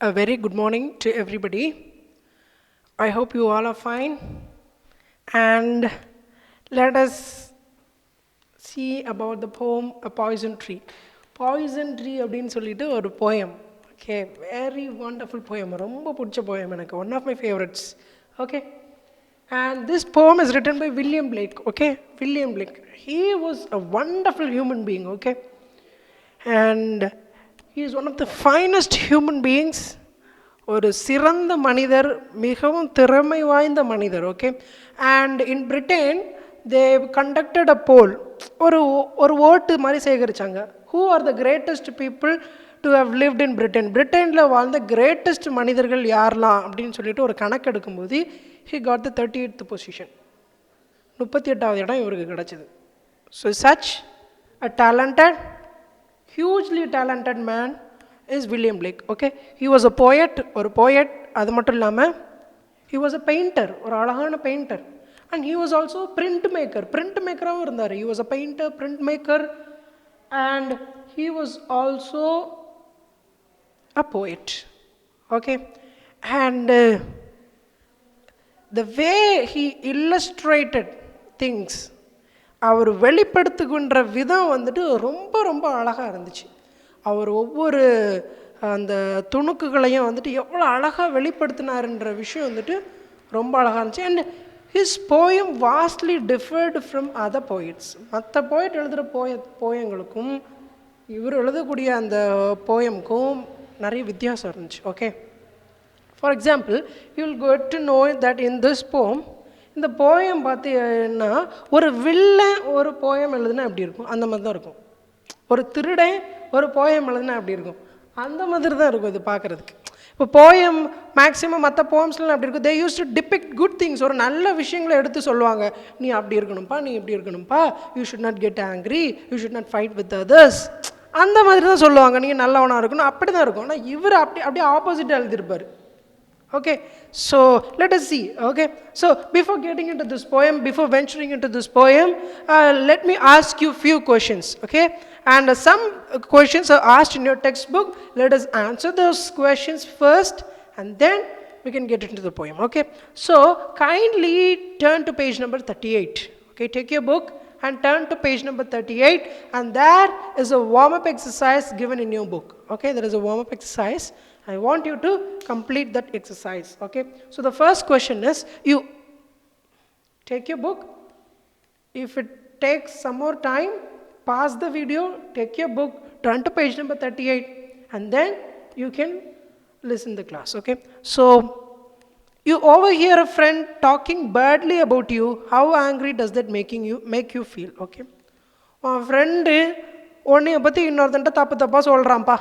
A very good morning to everybody. I hope you all are fine. And let us see about the poem A Poison Tree. Poison Tree அப்படின்னு சொல்லிட்டு ஒரு poem. Okay, very wonderful poem. ரொம்ப பிடிச்ச poem எனக்கு. One of my favorites. Okay. And this poem is written by William Blake. Okay, William Blake. He was a wonderful human being. Okay. And he is one of the finest human beings. ஒரு சிறந்த மனிதர், மிகவும் திறமை வாய்ந்த மனிதர். Okay. And in Britain they conducted a poll, ஒரு ஓட்டு மாதிரி சேகரித்தாங்க. Who are the greatest people to have lived in Britain, பிரிட்டனில் வாழ்ந்த கிரேட்டஸ்ட் மனிதர்கள் யாரெலாம் அப்படின்னு சொல்லிட்டு ஒரு கணக்கு எடுக்கும்போது he got the 38th position. 38வது இடம் இவருக்கு கிடச்சிது. So such a talented, hugely talented man is William Blake. Okay, he was a poet, ஒரு poet. அது மட்டும் இல்லாமல் he was a painter, ஒரு அழகான painter. And he was also a print maker, print maker-ஆகவும் இருந்தார். He was a painter, print maker, and he was also a poet. Okay, and the way he illustrated things, அவர் வெளிப்படுத்துகின்ற விதம் வந்துட்டு ரொம்ப ரொம்ப அழகாக இருந்துச்சு. அவர் ஒவ்வொரு அந்த துணுக்குகளையும் வந்துட்டு எவ்வளோ அழகாக வெளிப்படுத்தினாருன்ற விஷயம் வந்துட்டு ரொம்ப அழகாக இருந்துச்சு. And his poem vastly deferred from other poets. மற்ற போயிட் எழுதுகிற போயங்களுக்கும் இவர் எழுதக்கூடிய அந்த போயமுக்கும் நிறைய வித்தியாசம் இருந்துச்சு. Okay, for example you will get to know that in this போம், இந்த போயம் பார்த்தீங்கன்னா ஒரு வில்லன் ஒரு போயம் எழுதுனா எப்படி இருக்கும் அந்த மாதிரி தான் இருக்கும். ஒரு திருடன் ஒரு போயம் எழுதுனா எப்படி இருக்கும் அந்த மாதிரி தான் இருக்கும் இது பார்க்குறதுக்கு. இப்போ போயம் மேக்ஸிமம் மற்ற போயம்ஸ்லாம் அப்படி இருக்கும். They use to depict good things. ஒரு நல்ல விஷயங்களை எடுத்து சொல்லுவாங்க. நீ அப்படி இருக்கணும்ப்பா, நீ இப்படி இருக்கணும்ப்பா, you should not get angry, you should not fight with others, அந்த மாதிரி தான் சொல்லுவாங்க. நீங்கள் நல்லவனாக இருக்கணும், அப்படி தான் இருக்கும். ஆனால் இவர் அப்படியே ஆப்போசிட்டாக எழுதியிருப்பார். Okay, so let us see. Okay, so before getting into this poem, before venturing into this poem, let me ask you few questions. Okay, and some questions are asked in your textbook. Let us answer those questions first and then we can get into the poem. Okay, so kindly turn to page number 38. Okay, take your book and turn to page number 38, and there is a warm up exercise given in your book. Okay, there is a warm up exercise. I want you to complete that exercise. Okay, so the first question is, you take your book. If it takes some more time, pause the video, take your book, turn to page number 38, and then you can listen the class. Okay, so you overhear a friend talking badly about you. How angry does that make you feel? Okay, உன் friend உன்னைய பற்றி இன்னொருத்தன்ட்ட தப்பாக சொல்கிறான்ப்பா,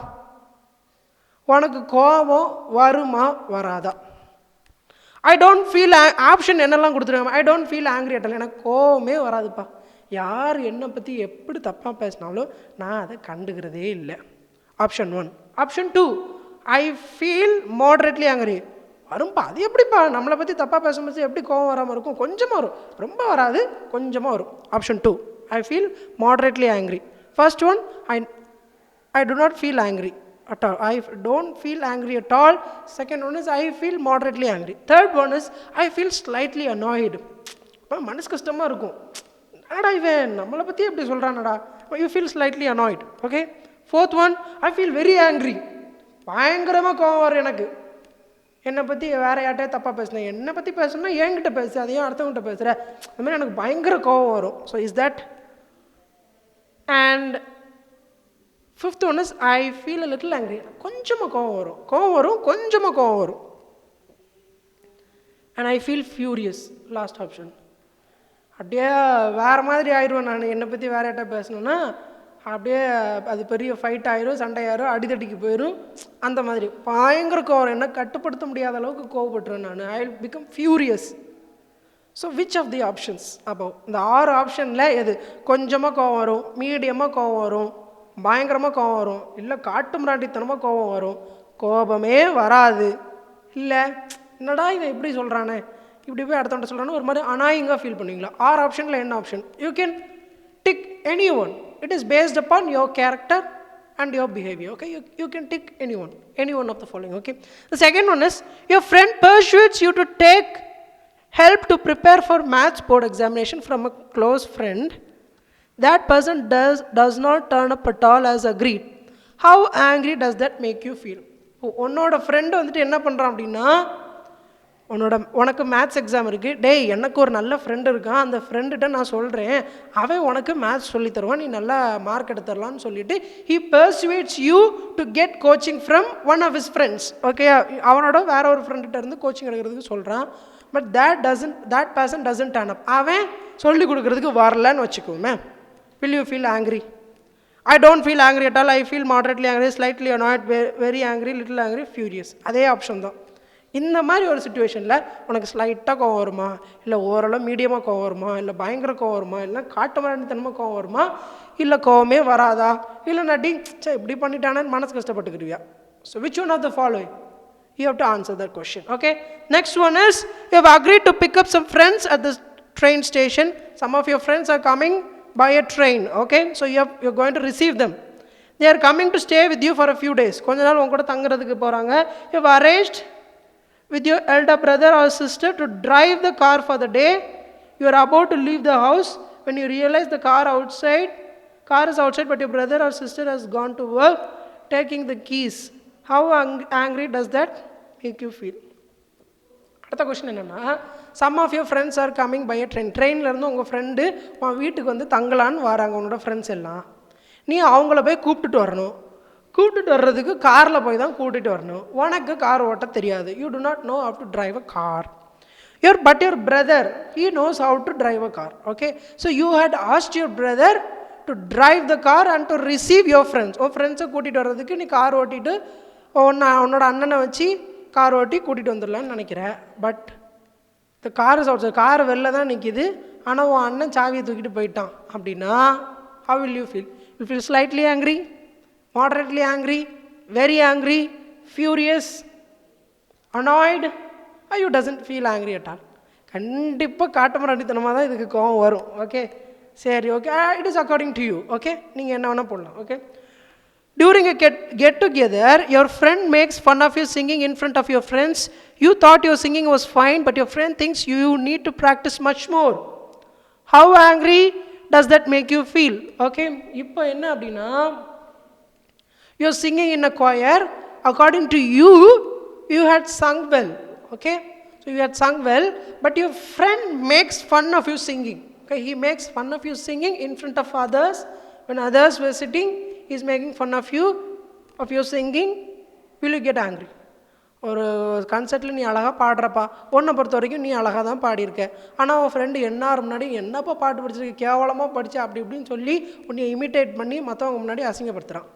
உனக்கு கோபம் வருமா வராதா? I don't feel, option என்னெல்லாம் கொடுத்துருக்காங்க. I don't feel angry at all, எனக்கு கோபமே வராதுப்பா. யார் என்னை பற்றி எப்படி தப்பாக பேசினாலும் நான் அதை கண்டுக்கிறதே இல்லை. Option 1. Option 2, I feel moderately angry. வரும்ப்பா, அது எப்படிப்பா நம்மளை பற்றி தப்பாக பேசும்போது எப்படி கோபம் வராமல் இருக்கும்? கொஞ்சமாக வரும், ரொம்ப வராது, கொஞ்சமாக வரும். Option 2, I feel moderately angry. First one, I to not feel angry at all. I don't feel angry at all. Second one is I feel moderately angry. Third one is I feel slightly annoyed. மனசு கஷ்டமாக இருக்கும், என்னடா இவன் நம்மளை பற்றி எப்படி சொல்கிறானடா. You feel slightly annoyed. Okay. Fourth one, I feel very angry. பயங்கரமாக கோவம் வரும் எனக்கு. என்னை பற்றி வேறு யார்கிட்டே தப்பாக பேசுனேன், என்னை பற்றி பேசணும்னா என்கிட்ட பேசு, அதையும் அடுத்தவங்கிட்ட பேசுகிற, அது மாதிரி எனக்கு பயங்கர கோவம் வரும். So is that. And fifth one is I feel a little angry. கொஞ்சமாக கோவம் வரும், கொஞ்சமாக கோவம் வரும். And I feel furious. Last option, அப்படியே வேறு மாதிரி ஆயிடுவேன் நான். என்னை பற்றி வேறு யார்கிட்ட பேசணுன்னா அப்படியே அது பெரிய ஃபைட் ஆயிரும், சண்டையாயிரும், அடிதடிக்கு போயிடும். அந்த மாதிரி பயங்கர கோவம், என்ன கட்டுப்படுத்த முடியாத அளவுக்கு கோவப்பட்டுருவேன் நான். I will become furious. So which of the options above, இந்த 6 ஆப்ஷனில் எது? கொஞ்சமாக கோவம் வரும், மீடியமாக கோவம் வரும், பயங்கரமாக கோவம் வரும், இல்லை காட்டு மிராண்டித்தனமாக கோவம் வரும், கோபமே வராது, இல்லை என்னடா இவன் இப்படி சொல்கிறானே, இப்படி போய் அடுத்தவன்ட்ட சொல்கிறானே ஒரு மாதிரி அனாயிங்காக ஃபீல் பண்ணுவீங்களா? 6 ஆப்ஷனில் என்ன option? You can tick any one. It is based upon your character and your behavior. Okay, you can take any one of the following. Okay, the second one is your friend persuades you to take help to prepare for maths board examination from a close friend. That person does not turn up at all as agreed. How angry does that make you feel? உன்னோட friend வந்துட்டு என்ன பண்ணுறான் அப்படின்னா, உனக்கு maths exam இருக்குது, டேய் எனக்கு ஒரு நல்ல ஃப்ரெண்டு இருக்கான், அந்த ஃப்ரெண்டுகிட்ட நான் சொல்கிறேன், அவன் உனக்கு மேத்ஸ் சொல்லி தருவான், நீ நல்லா மார்க் எடுத்துடலான்னு சொல்லிட்டு he persuades you to get coaching from one of his friends. Okay, அவனோட வேற ஒரு ஃப்ரெண்டுகிட்ட இருந்து கோச்சிங் எடுக்கிறதுக்கு சொல்கிறான். But that person doesn't turn up. அவன் சொல்லி கொடுக்கறதுக்கு வரலன்னு வச்சுக்கோமே. Will you feel angry? I don't feel angry at all. I feel moderately angry, slightly annoyed, very angry, little angry, furious. அதே ஆப்ஷன் தான். இந்த மாதிரி ஒரு சுச்சுவேஷனில் உனக்கு ஸ்லைட்டாக கோவம் வருமா, இல்லை ஓரளவு மீடியமாக கோவம் வருமா, இல்லை பயங்கர கோவம் வருமா, இல்லை காட்டு மரணித்தனமாக கோவம் வருமா, இல்லை கோவமே வராதா, இல்லை நட்டி சே இப்படி பண்ணிட்டானேன்னு மனசு கஷ்டப்பட்டுக்கிடுவியா? So which one of the following? You have to answer that question. Okay, next one is you have agreed to pick up some friends at the train station. Some of your friends are coming by a train. Okay, so you're going to receive them. They are coming to stay with you for a few days. கொஞ்ச நாள் உங்க கூட தங்குறதுக்கு போறாங்க. You have arranged with your elder brother or sister to drive the car for the day. You are about to leave the house when you realize the car is outside, but your brother or sister has gone to work taking the keys. How angry does that make you feel? அடுத்த question என்னன்னா, some of your friends are coming by a train. ட்ரெயின்லேருந்து உங்கள் friend உன் வீட்டுக்கு வந்து தங்கலான்னு வராங்க உன்னோட friends எல்லாம். நீ அவங்கள போய் கூப்பிட்டுட்டு வரணும். கூப்பிட்டுட்டு வர்றதுக்கு காரில் போய் தான் கூட்டிகிட்டு வரணும். உனக்கு கார் ஓட்ட தெரியாது. You do not know how to drive a car. But your brother he knows how to drive a car. Okay, so you had asked your brother to drive the car and to receive your friends. உன் ஃப்ரெண்ட்ஸை கூட்டிகிட்டு வர்றதுக்கு நீ car ஓட்டிட்டு உன்னோட அண்ணனை வச்சு car ஓட்டி கூட்டிகிட்டு வந்துடலான்னு நினைக்கிறேன். பட் இந்த கார் கார் வெளில தான் நிற்கிது, ஆனால் உன் அண்ணன் சாவியை தூக்கிட்டு போயிட்டான் அப்படின்னா how will you feel? You feel slightly angry, moderately angry, very angry, furious, annoyed, or you doesn't feel angry at all? கண்டிப்பாக காட்டுமராண்டித்தனமாக தான் இதுக்கு கோவம் வரும். ஓகே, சரி, okay, it is according to you. Okay, நீங்கள் என்ன வேணால் போடலாம். Okay, during a get together, your friend makes fun of you singing in front of your friends. You thought your singing was fine, but your friend thinks you need to practice much more. How angry does that make you feel? Okay, இப்போ என்ன அப்படின்னா, you're singing in a choir. According to you, you had sung well. Okay, so you had sung well, but your friend makes fun of you singing. Okay, he makes fun of you singing in front of others. When others were sitting, he is making fun of your singing. Will you get angry? ஒரு கன்சர்ட்டில் நீ அழகாக பாடுறப்பா, உன்னை பொறுத்த வரைக்கும் நீ அழகாக தான் பாடியிருக்க, ஆனால் உன் ஃப்ரெண்டு என்னார் முன்னாடி என்னப்பா பாட்டு படிச்சிருக்க, கேவலமாக படித்தா அப்படி இப்படின்னு சொல்லி உன்னை இமிட்டேட் பண்ணி மற்றவங்க முன்னாடி அசிங்கப்படுத்துகிறான்.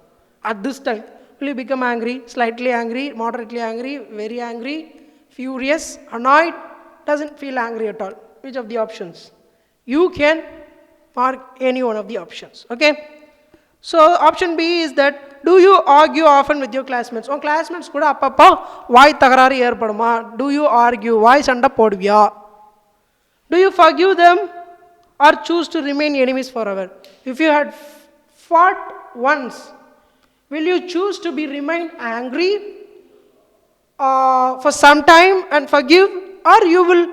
At this time, will you become angry, slightly angry, moderately angry, very angry, furious, annoyed, doesn't feel angry at all? Which of the options? You can mark any one of the options. Okay, so option B is that, do you argue often with your classmates? உன் classmates கூட அப்பப்போ வாய் தகராறு ஏற்படுமா? Do you argue? வாய் சண்டை போடுவியா? Do you forgive them or choose to remain enemies forever? If you had fought once, will you choose to remain angry for some time and forgive, or you will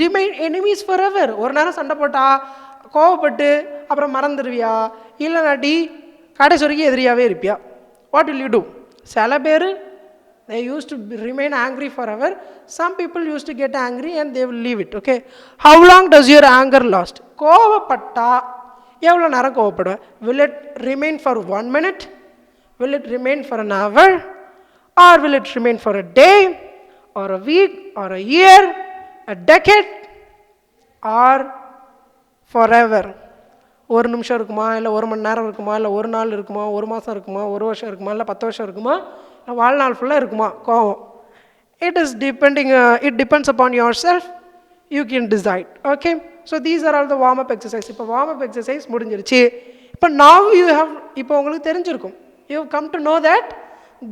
remain enemies forever? ஒரு நேரம் சண்டை போட்டா கோவப்பட்டு அப்புறம் மறந்துடுவியா, இல்லைனாட்டி கடைசி வரைக்கும் எதிரியாகவே இருப்பியா? What will you do? சில பேர் they used to remain angry forever. Some people used to get angry and they will leave it. Okay, how long does your anger last? கோவப்பட்டா எவ்வளோ நேரம் கோவப்படுவ? Will it remain for 1 minute? Will it remain for an hour? Or will it remain for a day or a week or a year, a decade, or forever? ஒரு நிமிஷம் இருக்குமா, இல்லை ஒரு மணி நேரம் இருக்குமா, இல்லை ஒரு நாள் இருக்குமா, ஒரு மாதம் இருக்குமா, ஒரு வருஷம் இருக்குமா, இல்லை 10 வருஷம் இருக்குமா, இல்லை வாழ்நாள் ஃபுல்லாக இருக்குமா கோவம்? It depends upon yourself. You can decide. Okay, so these are all the warm up exercise. இப்போ warm up exercise முடிஞ்சிருச்சு. இப்போ now இப்போ உங்களுக்கு தெரிஞ்சிருக்கும், you have come to know that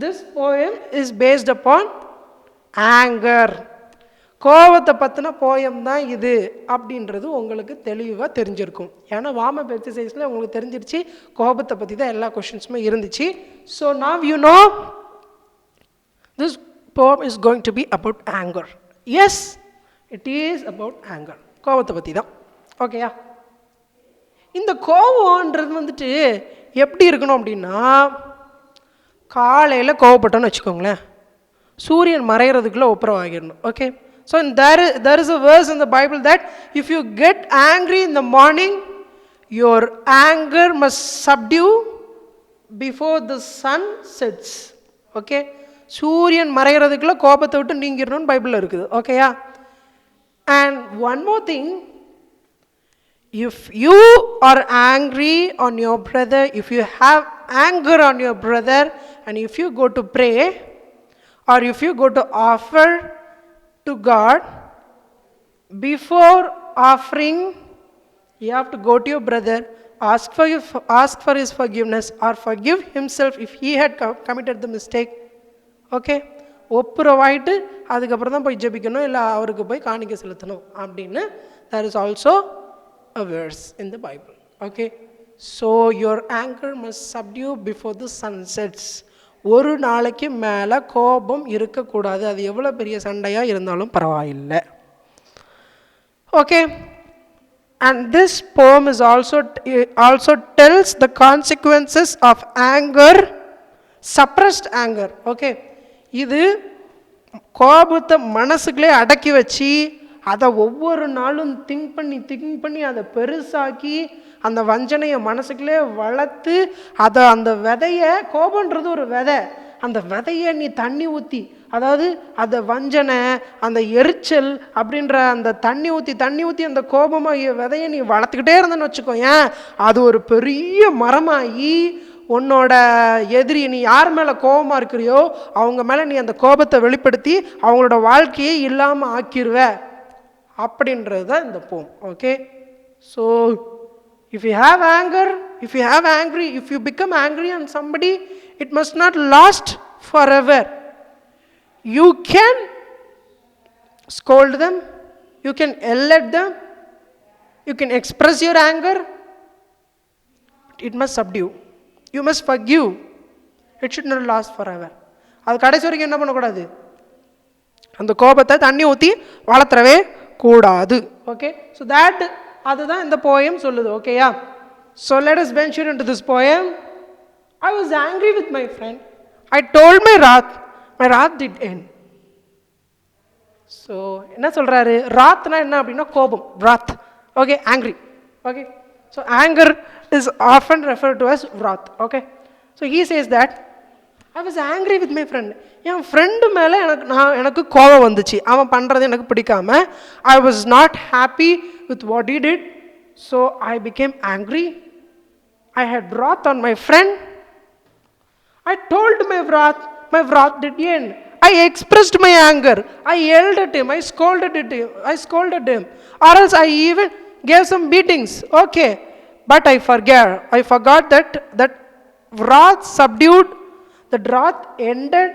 this poem is based upon anger. கோபத்தை பற்றின poem தான் இது அப்படின்றது உங்களுக்கு தெளிவாக தெரிஞ்சிருக்கும். ஏன்னா வார்ம் அப் எக்ஸசைஸில் உங்களுக்கு தெரிஞ்சிருச்சு கோபத்தை பற்றி தான் எல்லா கொஷின்ஸுமே இருந்துச்சு. So now you know this poem is going to be about anger. Yes, it is about anger. கோபத்தை பற்றி தான். ஓகேயா? இந்த கோபம்ன்றது வந்துட்டு எப்படி இருக்கணும் அப்படின்னா, காலையில் கோவப்பட்டோன்னு வச்சுக்கோங்களேன், சூரியன் மறைகிறதுக்குள்ளே ஒப்புரவாகிடணும். Okay, so there is a verse in the Bible that if you get angry in the morning, your anger must subdue before the sun sets. Okay, சூரியன் மறைகிறதுக்குள்ள கோபத்தை விட்டு நீங்கிடணும்னு பைபிளில் இருக்குது. ஓகேயா? And one more thing, if you are angry on your brother, if you have anger on your brother, and if you go to pray or if you go to offer to God, before offering you have to go to your brother, ask for his forgiveness or forgive himself if he had committed the mistake. Okay, ஒப்புரவாயிட்டு அதுக்கப்புறம் தான் போய் ஜெபிக்கணும், இல்லை அவருக்கு போய் காணிக்க செலுத்தணும் அப்படின்னு there is also a verse in the Bible. Okay, so your anger must subdue before the sun sets. ஒரு நாளைக்கு மேலே கோபம் இருக்கக்கூடாது, அது எவ்வளோ பெரிய சண்டையாக இருந்தாலும் பரவாயில்லை. Okay, and this poem is also tells the consequences of anger, suppressed anger. Okay, இது கோபத்தை மனசுக்குள்ளே அடக்கி வச்சு அதை ஒவ்வொரு நாளும் திங்க் பண்ணி அதை பெருசாக்கி அந்த வஞ்சனையை மனசுக்குள்ளே வளர்த்து அதை அந்த விதையை, கோபன்றது ஒரு விதை, அந்த விதையை நீ தண்ணி ஊற்றி, அதாவது அந்த வஞ்சனை அந்த எரிச்சல் அப்படின்ற அந்த தண்ணி ஊற்றி அந்த கோபமாக விதையை நீ வளர்த்துக்கிட்டே இருந்தேன்னு வச்சுக்கோ, ஏன் அது ஒரு பெரிய மரமாகி உன்னோட எதிரி, நீ யார் மேலே கோபமாக இருக்கிறியோ அவங்க மேலே நீ அந்த கோபத்தை வெளிப்படுத்தி அவங்களோட வாழ்க்கையை இல்லாமல் ஆக்கிடுவ அப்படின்றது தான் இந்த போம். Okay, so if you have anger, if you become angry on somebody, it must not last forever. You can scold them, you can yell at them, you can express your anger, but it must subdue. You must forgive. It should not last forever. அது கடைசி வரைக்கும் என்ன பண்ணக்கூடாது, அந்த கோபத்தை தண்ணி ஊற்றி வளர்த்துறவே கூடாது. ஓகே, ஸோ அதுதான் இந்த போயம் சொல்லுது. ஓகேயா? So let us venture into this poem. I was angry with my friend. I told my wrath did end. So என்ன சொல்கிறாரு, ராத்னா என்ன அப்படின்னா கோபம், wrath. Okay, angry. Okay, so anger is often referred to as wrath. Okay, so he says that I was angry with my friend. N friend மேலே எனக்கு கோபம் வந்துச்சு, அவன் பண்ணுறது எனக்கு பிடிக்காம. I was not happy with what he did, so I became angry. I had wrath on my friend. I told my wrath did end. I expressed my anger. I yelled at him, I scolded him, or else I even gave some beatings. Okay, but I forgot that wrath subdued, that wrath ended,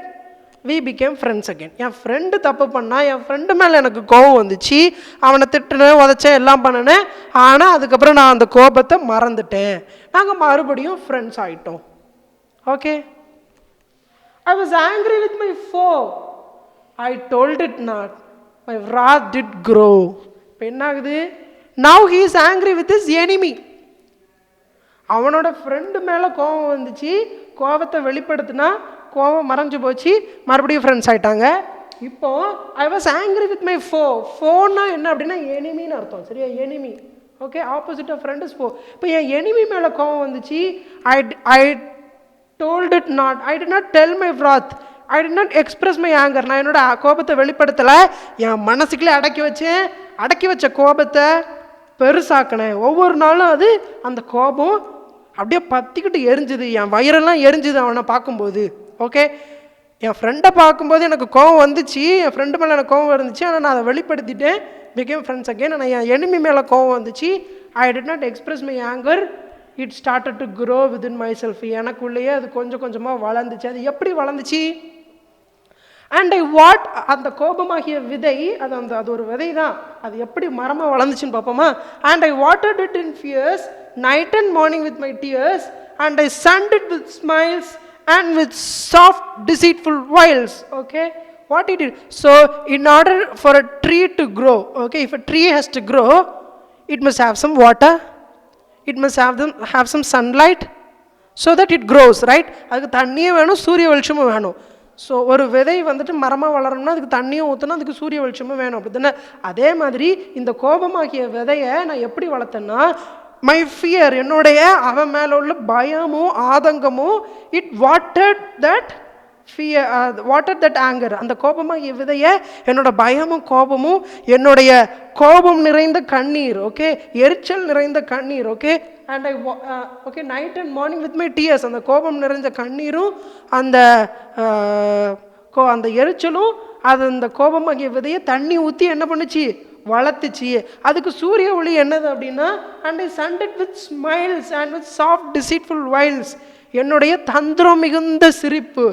we became friends again. N friend தப்பு பண்ணா, என் friend மேலே எனக்கு கோபம் வந்துச்சு, அவனை திட்டுனேன், உதச்சேன், எல்லாம் பண்ணினேன், ஆனால் அதுக்கப்புறம் நான் அந்த கோபத்தை மறந்துட்டேன், நாங்கள் மறுபடியும் ஃப்ரெண்ட்ஸ் ஆகிட்டோம். Okay, I was angry with my foe. I told it not. My wrath did grow. இப்போ என்ன ஆகுது, now he is angry with his enemy. அவனோட ஃப்ரெண்டு மேலே கோபம் வந்துச்சு, கோபத்தை வெளிப்படுத்தினா கோபம் மறைஞ்சு போச்சு, மறுபடியும் ஃப்ரெண்ட்ஸ் ஆகிட்டாங்க. இப்போ I was angry with my ஃபோன்னா என்ன அப்படின்னா எனிமின்னு அர்த்தம். சரியா, enemy. Okay, opposite of friend is foe. இப்போ என் எனிமி மேலே கோபம் வந்துச்சு, I told it not, I did not tell my wrath, I did not express my anger. நான் என்னோட கோபத்தை வெளிப்படுத்தலை, என் மனசுக்குள்ளே அடக்கி வச்ச கோபத்தை பெருசாக்கினேன். ஒவ்வொரு நாளும் அது அந்த கோபம் அப்படியே பற்றிக்கிட்டு எரிஞ்சுது, என் வயிறெல்லாம் எரிஞ்சுது அவனை பார்க்கும்போது. ஓகே, என் ஃப்ரெண்டை பார்க்கும்போது எனக்கு கோபம் வந்துச்சு, என் ஃப்ரெண்டு மேலே எனக்கு கோபம் இருந்துச்சு, ஆனால் நான் அதை வெளிப்படுத்திட்டேன், பிகேம் ஃப்ரெண்ட்ஸ் அகேன். ஆனால் என் எனிமி மேலே கோபம் வந்துச்சு, I did not express my anger, it started to grow within myself. எனக்குள்ளேயே அது கொஞ்சம் கொஞ்சமாக வளர்ந்துச்சு. அது எப்படி வளர்ந்துச்சு, அண்ட் ஐ வாட், அந்த கோபமாகிய விதை, அது ஒரு விதை தான், அது எப்படி மரமாக வளர்ந்துச்சுன்னு பார்ப்போமா. And I watered it in fears night and morning with my tears and I sunned it with smiles and with soft deceitful wiles. Okay, what it did. So in order for a tree to grow, okay, if a tree has to grow, it must have some water, it must have some sunlight so that it grows, right? அதுக்கு தண்ணியும் வேணும், சூரிய வெளிச்சமும் வேணும். So ஒரு விதை வந்துட்டு மரமாக வளரணும்னா அதுக்கு தண்ணியும் ஊற்றணும், அதுக்கு சூரிய வெளிச்சமும் வேணும், அப்படி தானே? அதே மாதிரி இந்த கோபமாகிய விதையை நான் எப்படி வளர்த்தேன்னா, மை ஃபியர், என்னுடைய அவன் மேலே உள்ள பயமும் ஆதங்கமும், it watered that fear, water that anger, அந்த கோபமாகிய விதையை என்னோட பயமும் கோபமும், என்னுடைய கோபம் நிறைந்த கண்ணீர், ஓகே, எரிச்சல் நிறைந்த கண்ணீர், okay, and I okay night and morning with my tears, அந்த கோபம் நிறைஞ்ச கண்ணீரும் அந்த அந்த எரிச்சலும் அது அந்த கோபமாகிய விதையை தண்ணி ஊற்றி என்ன பண்ணுச்சு, வளர்த்துச்சு. அதுக்கு சூரிய ஒளி என்னது அப்படின்னா, and I sunned it with smiles and with soft deceitful wiles, என்னுடைய தந்திரம் மிகுந்த சிரிப்பு,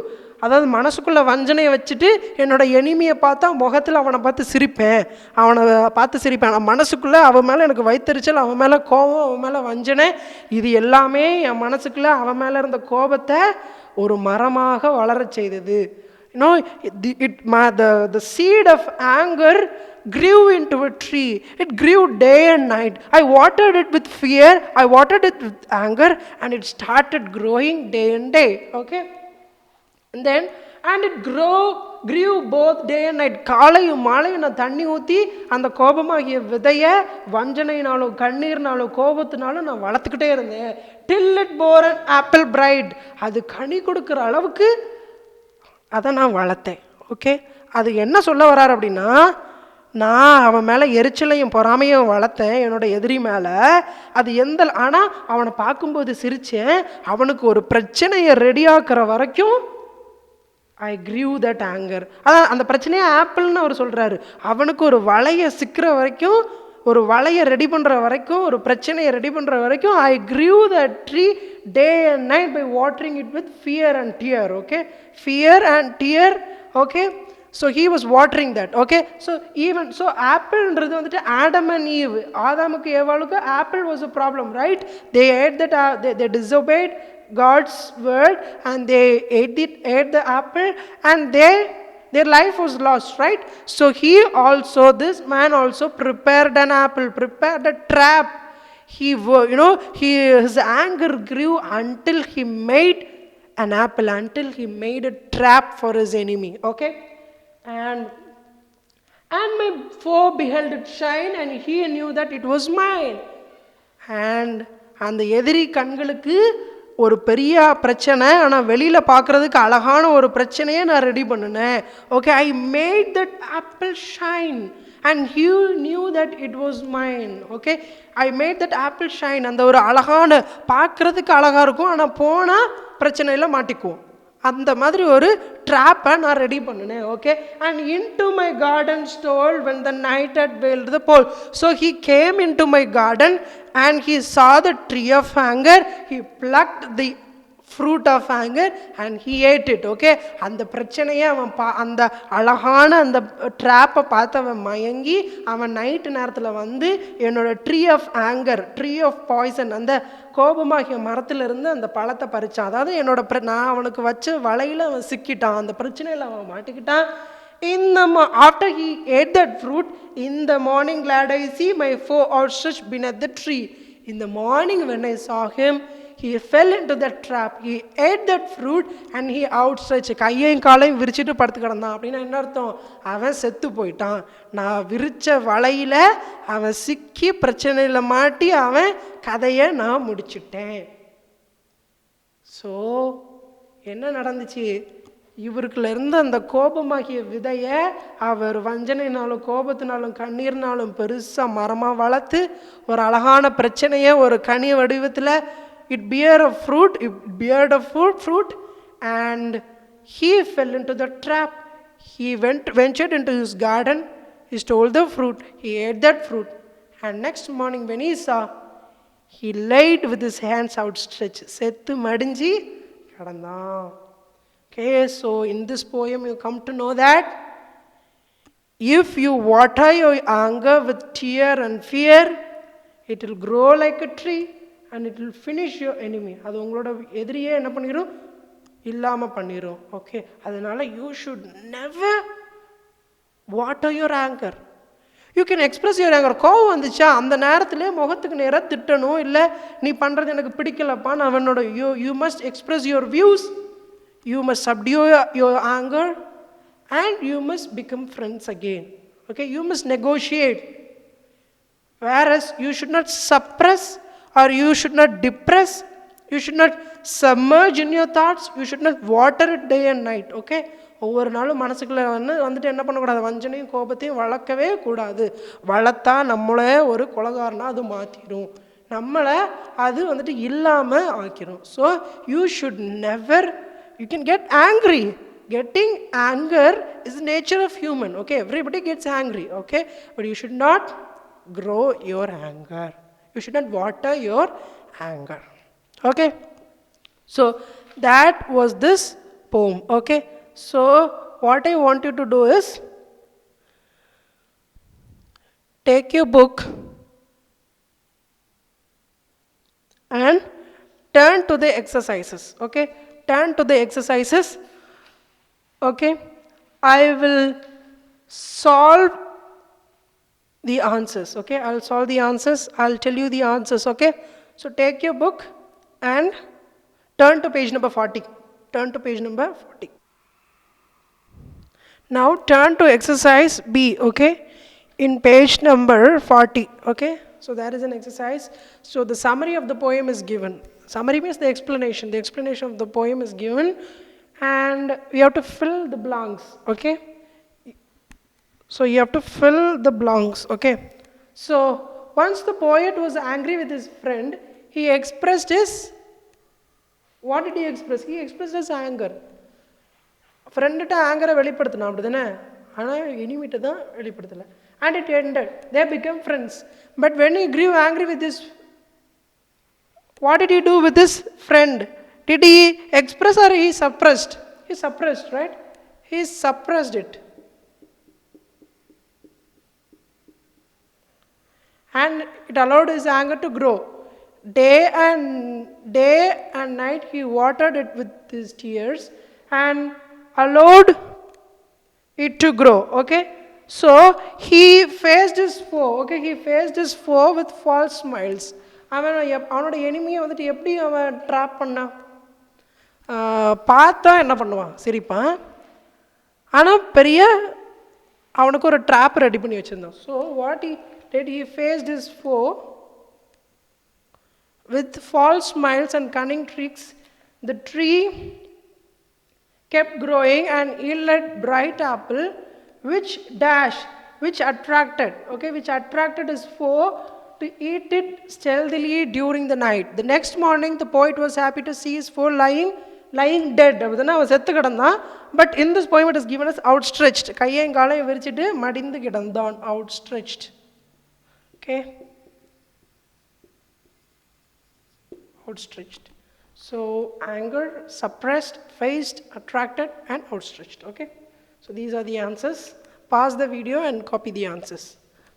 அதாவது மனசுக்குள்ளே வஞ்சனையை வச்சுட்டு என்னோட எனிமியை பார்த்தா முகத்தில் அவனை பார்த்து சிரிப்பேன், அவனை பார்த்து சிரிப்பேன், நான் மனசுக்குள்ளே அவன் மேலே எனக்கு வைத்தறிச்சல், அவன் மேலே கோபம், அவன் மேலே வஞ்சனை, இது எல்லாமே என் மனசுக்குள்ளே அவன் மேலே இருந்த கோபத்தை ஒரு மரமாக வளர செய்தது. You know, the seed of anger grew into a tree. It grew day and night. I watered it with fear, I watered it with anger, and it started growing day and day. Okay, and then it grew both day and night. காலையும் மாலையும் நான் தண்ணி ஊற்றி அந்த கோபமாகிய விதையை வஞ்சனையினாலும் கண்ணீர்னாலும் கோபத்தினாலும் நான் வளர்த்துக்கிட்டே இருந்தேன். till it bore an apple bride, அது கனி கொடுக்குற அளவுக்கு அதை நான் வளர்த்தேன். ஓகே, அது என்ன சொல்ல வர்றார் அப்படின்னா, நான் அவன் மேலே எரிச்சலையும் பொறாமையும் வளர்த்தேன் என்னோட எதிரி மேலே, அது ஆனால் அவனை பார்க்கும்போது சிரித்தேன், அவனுக்கு ஒரு பிரச்சனையை ரெடியாக்குற வரைக்கும் ஐ கிரீவ் தட் ஆங்கர். அதான் அந்த பிரச்சனையை ஆப்பிள்னு அவர் சொல்கிறாரு. அவனுக்கு ஒரு வலையை சிக்கிற வரைக்கும், ஒரு வலையை ரெடி பண்ணுற வரைக்கும், ஒரு பிரச்சனையை ரெடி பண்ணுற வரைக்கும் I grieve that tree day and night by watering it with fear and tear. Okay, fear and tear. Okay, so he was watering that. Okay, so even so ஆப்பிள்ன்றது வந்துட்டு ஆடம் அண்ட் ஈவ், ஆதாமுக்கு ஏவாளுக்கு apple was a problem, right? They ate that, they disobeyed God's word and they ate the apple and their life was lost, right? So this man also prepared an apple, prepared a trap. His anger grew until he made an apple, until he made a trap for his enemy. Okay, and my foe beheld it shine and he knew that it was mine. And அந்த எதிரி கண்களுக்கு ஒரு பெரிய பிரச்சனை, ஆனால் வெளியில் பார்க்குறதுக்கு அழகான ஒரு பிரச்சனையை நான் ரெடி பண்ணினேன். Okay, I made that apple shine and he knew that it was mine. Okay, I made that apple shine, அந்த ஒரு அழகான, பார்க்குறதுக்கு அழகாக இருக்கும் ஆனால் போனால் பிரச்சனையில் மாட்டிக்குவோம், அந்த மாதிரி ஒரு ட்ராப்பை நான் ரெடி பண்ணினேன். Okay, and into my garden stole when the night had veiled the pole. So he came into my garden and he saw the tree of anger, he plucked the fruit of anger and he ate it. Okay, அந்த பிரச்சனையை அவன் அந்த அழகான அந்த ட்ராப்பை பார்த்து அவன் மயங்கி அவன் நைட்டு நேரத்தில் வந்து என்னோட tree of anger, tree of poison, அந்த கோபமாகிய மரத்திலிருந்து அந்த பழத்தை பறித்தான். அதாவது என்னோட நான் அவனுக்கு வச்ச வலையில் அவன் சிக்கிட்டான், அந்த பிரச்சனையில் அவன் மாட்டிக்கிட்டான். After he ate that fruit, in the morning glad I see my foe outstretched beneath the tree. In the morning when I saw him, he fell into that trap. He ate that fruit and he outstretched, கையையும் காலையும் விரிச்சிட்டு படுத்து கிடந்தான். அப்படின்னா என்ன அர்த்தம்? அவன் செத்து போயிட்டான். நான் விரிச்ச வலையில் அவன் சிக்கி பிரச்சனையில் மாட்டி அவன் கதையை நான் முடிச்சுட்டேன். ஸோ என்ன நடந்துச்சு? இவருக்குள்ள இருந்த அந்த கோபமாகிய விதையை அவர் வஞ்சனைனாலும் கோபத்தினாலும் கண்ணீர்னாலும் பெருசாக மரமாக வளர்த்து ஒரு அழகான பிரச்சனையை ஒரு கனி வடிவத்தில் it bear a fruit and he fell into the trap. He ventured into his garden, he stole the fruit, he ate that fruit, and next morning when he saw, he laid with his hands outstretched, செத்து மடிஞ்சி கிடந்தான். Okay, so in this poem you come to know that if you water your anger with tear and fear, it will grow like a tree and it will finish your enemy. அது உங்களோட எதிரியே என்ன பண்ணிரும்? இல்லாம பண்ணிரும். Okay, அதனால you should never water your anger. You can express your anger. கோவம் வந்துச்சா அந்த நேரத்திலே முகத்துக்கு நேராக திட்டணும், இல்லை நீ பண்ணுறது எனக்கு பிடிக்கலப்பான்னு அவனோட you must express your views, you must subdue your anger, and you must become friends again. Okay, you must negotiate. Whereas you should not suppress or you should not depress, you should not submerge in your thoughts, you should not water it day and night. Okay, ஒவ்வொரு நாளும் மனசுக்குள்ளே வந்துட்டு என்ன பண்ணக்கூடாது, வஞ்சனையும் கோபத்தையும் வளர்க்கவே கூடாது. வளர்த்தா நம்மளே ஒரு கொலகாரனாக அது மாற்றிடும், நம்மளை அது வந்துட்டு இல்லாமல் ஆக்கிடும். So you should never, you can get angry. Getting anger is the nature of human. Okay, everybody gets angry. Okay, but you should not grow your anger. You should not water your anger. Okay, so that was this poem. Okay, so what I want you to do is take your book and turn to the exercises. Okay, turn to the exercises. Okay, I will solve the answers. Okay, I'll solve the answers, I'll tell you the answers. Okay, so take your book and turn to page number 40. Turn to page number 40. Now turn to exercise B. Okay, in page number 40. Okay, so that is an exercise. So the summary of the poem is given. Summary means the explanation. The explanation of the poem is given, and we have to fill the blanks. Okay, so you have to fill the blanks. Okay, so once the poet was angry with his friend, he expressed his, what did he express? He expressed his anger. ஃப்ரெண்டுகிட்ட ஆங்கரை வெளிப்படுத்தினா அப்படி தானே, ஆனால் இனிமிட்ட தான் வெளிப்படுத்தலை. And it ended, they became friends. But when he grew angry with his, what did he do with his friend? Did he express or he suppressed? He suppressed, right? He suppressed it. And it allowed his anger to grow. Day and night he watered it with his tears and allowed it to grow. Okay, so he faced his foe. Okay, he faced his foe with false smiles. அவனோட எனிமியை வந்துட்டு எப்படி அவன் drop பண்ணான்? பார்த்தா என்ன பண்ணுவான், சிரிப்பான், ஆனால் பெரிய அவனுக்கு ஒரு ட்ராப் ரெடி பண்ணி வச்சுருந்தான். So what he did, he faced his foe with false smiles and cunning tricks. The tree kept growing and yielded bright apple, which attracted, okay, which attracted his foe to eat it stealthily during the night. The next morning the poet was happy to see his foe lying dead. அப்படின்னா அவன் செத்து கிடந்தான். But in this poem it is given as outstretched. கையையும் காலையும் விரிச்சிட்டு மடிந்து கிடந்தான், outstretched. Okay, outstretched. So anger, suppressed, faced, attracted, and outstretched. Okay, so these are the answers. Pause the video and copy the answers.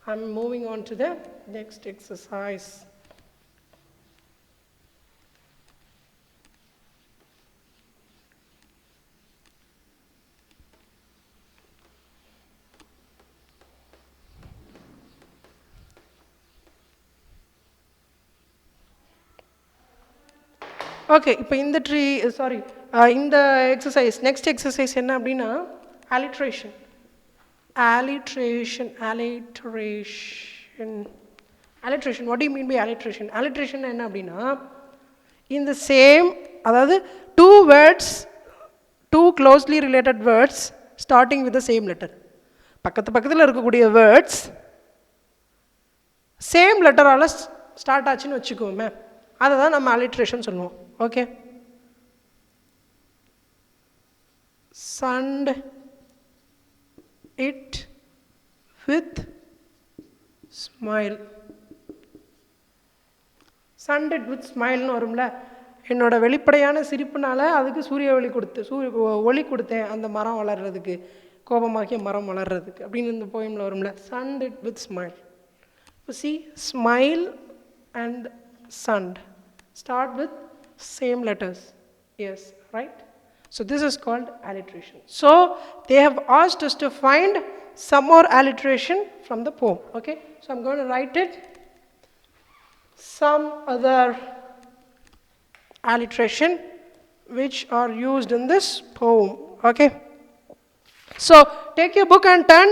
I'm moving on to the next exercise. Okay, இப்போ இந்த இந்த exercise, next exercise என்ன அப்படின்னா alliteration. What do you mean by alliteration? Alliteration என்ன அப்படின்னா, in the same, அதாவது two closely related words starting with the same letter. பக்கத்தில் இருக்கக்கூடிய வேர்ட்ஸ் சேம் லெட்டரால் ஸ்டார்ட் ஆச்சுன்னு வச்சுக்கோமே, அதை தான் நம்ம alliteration சொல்லுவோம். Okay, send it with smile. Send it with smile னு வரும்ல. என்னோட வெளிப்படையான சிரிப்புனால அதுக்கு சூரிய ஒளி கொடுத்தேன் அந்த மரம் வளர்றதுக்கு, கோபமாக்கிய மரம் வளர்றதுக்கு அப்படின்னு இந்த போயமில் வரும்ல. Sunned it with smile. See, smile and sund start with same letters. Yes, right? So this is called alliteration. So they have asked us to find some more alliteration from the poem. Okay, so I'm going to write it. Some other alliteration which are used in this poem. Okay, so take your book and turn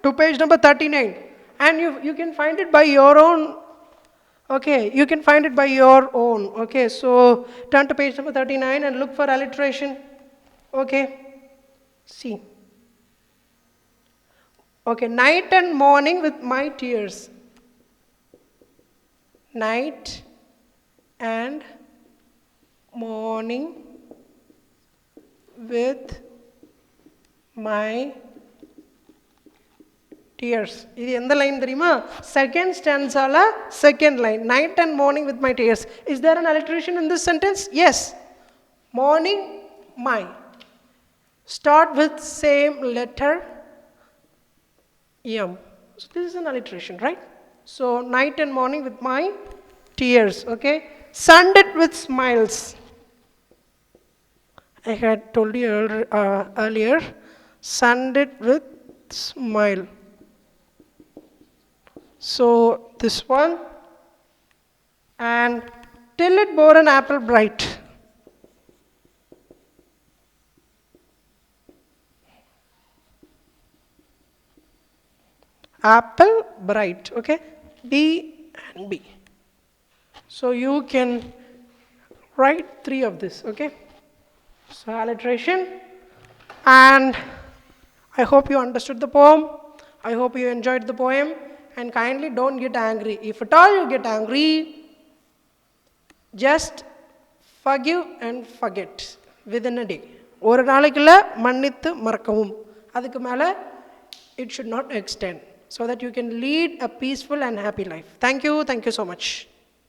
to page number 39, and you can find it by your own. Okay, you can find it by your own. Okay, so turn to page number 39 and look for alliteration. Okay, see. Okay, night and morning with my tears. Night and morning with my tears. இது எந்த line தெரியுமா? Second ஸ்டான்ஸால second line. Night and morning with my tears. Is there an alliteration in this sentence? Yes. Morning, my. Start with same letter M. So this is an alliteration, right? So night and morning with my tears. Okay. Sunned it with smiles. I had told you earlier. Sunned it with smile. So this one, and till it bore an apple bright. Apple bright. Okay, B and B. So you can write 3 of this. Okay, so alliteration, and I hope you understood the poem. I hope you enjoyed the poem. And kindly don't get angry. If at all you get angry, just forgive and forget within a day. ஒரு நாளைக்குள்ள மன்னித்து மறக்கவும். அதுக்கு மேலே it should not extend, so that you can lead a peaceful and happy life. Thank you so much.